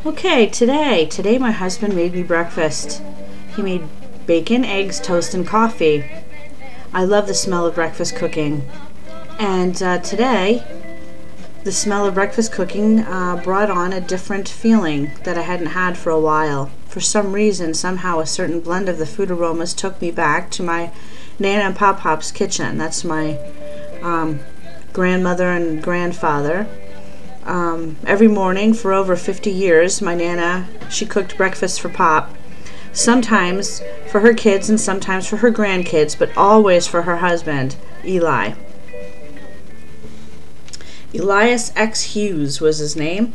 Okay, today my husband made me breakfast. He made bacon, eggs, toast, and coffee. I love the smell of breakfast cooking. And today, the smell of breakfast cooking brought on a different feeling that I hadn't had for a while. For some reason, somehow a certain blend of the food aromas took me back to my Nana and Pop-Pop's kitchen. That's my grandmother and grandfather. Every morning for over 50 years, my Nana, she cooked breakfast for Pop. Sometimes for her kids and sometimes for her grandkids, but always for her husband, Eli. Elias X. Hughes was his name,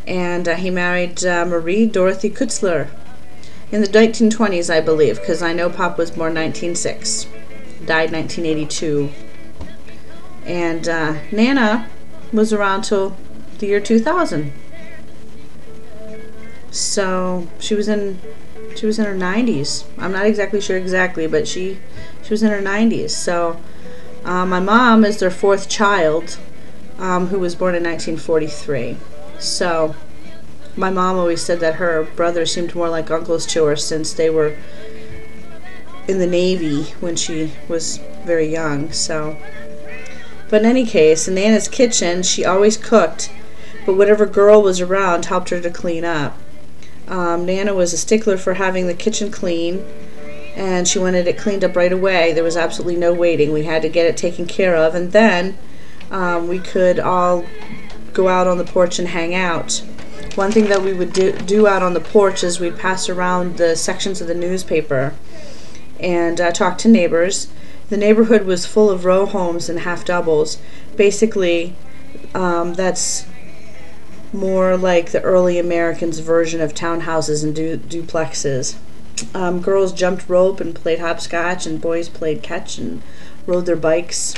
and he married Marie Dorothy Kutzler in the 1920s, I believe, because I know Pop was born 1906, died 1982. And Nana was around till the year 2000. So she was in her 90s. I'm not exactly sure exactly, but she was in her 90s. So my mom is their fourth child, who was born in 1943. So my mom always said that her brothers seemed more like uncles to her since they were in the Navy when she was very young. So, but in any case, in Nana's kitchen, she always cooked, but whatever girl was around helped her to clean up. Nana was a stickler for having the kitchen clean, and she wanted it cleaned up right away. There was absolutely no waiting. We had to get it taken care of, and then we could all go out on the porch and hang out. One thing that we would do out on the porch is we'd pass around the sections of the newspaper and talk to neighbors. The neighborhood was full of row homes and half doubles. Basically, that's more like the early Americans' version of townhouses and duplexes. Girls jumped rope and played hopscotch, and boys played catch and rode their bikes.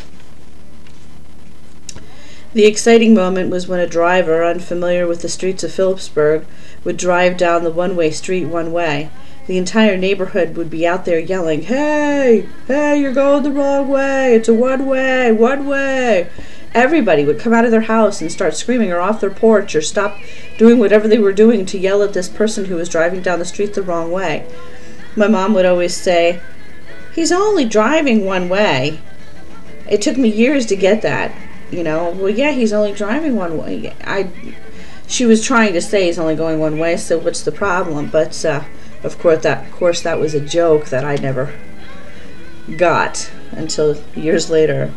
The exciting moment was when a driver, unfamiliar with the streets of Phillipsburg, would drive down the one-way street one way. The entire neighborhood would be out there yelling, "Hey! Hey, you're going the wrong way! It's a one-way! One-way!" Everybody would come out of their house and start screaming or off their porch or stop doing whatever they were doing to yell at this person who was driving down the street the wrong way. My mom would always say, "He's only driving one way." It took me years to get that. You know, well, yeah, he's only driving one way. She was trying to say he's only going one way, so what's the problem? But of course, that was a joke that I never got until years later.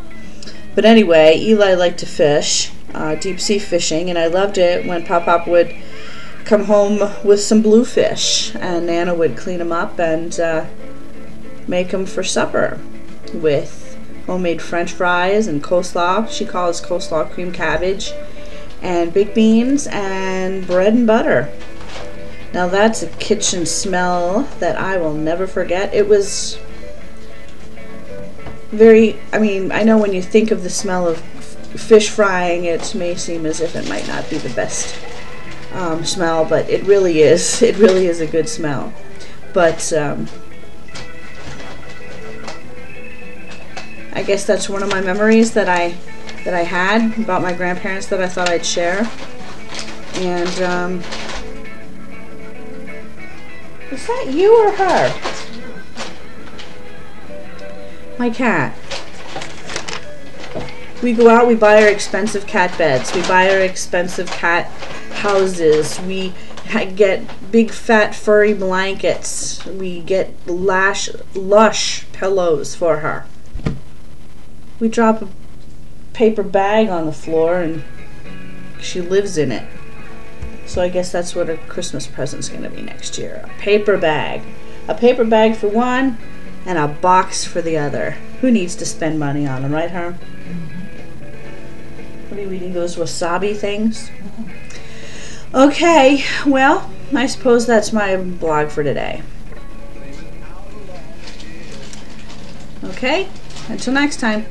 But anyway, Eli liked to fish, deep sea fishing, and I loved it when Pop would come home with some bluefish, and Nana would clean them up and make them for supper with homemade French fries and coleslaw. She calls coleslaw cream cabbage, and baked beans and bread and butter. Now that's a kitchen smell that I will never forget. It was I know when you think of the smell of fish frying, it may seem as if it might not be the best smell, but it really is. It really is a good smell. But I guess that's one of my memories that I had about my grandparents that I thought I'd share. And is that you or her? My cat. We go out, we buy our expensive cat beds, we buy our expensive cat houses, we get big fat furry blankets, we get lush pillows for her. We drop a paper bag on the floor and she lives in it. So I guess that's what her Christmas present's going to be next year. A paper bag. A paper bag for one and a box for the other. Who needs to spend money on them, right, Herm? What are you eating, those wasabi things? Okay, well, I suppose that's my blog for today. Okay, until next time.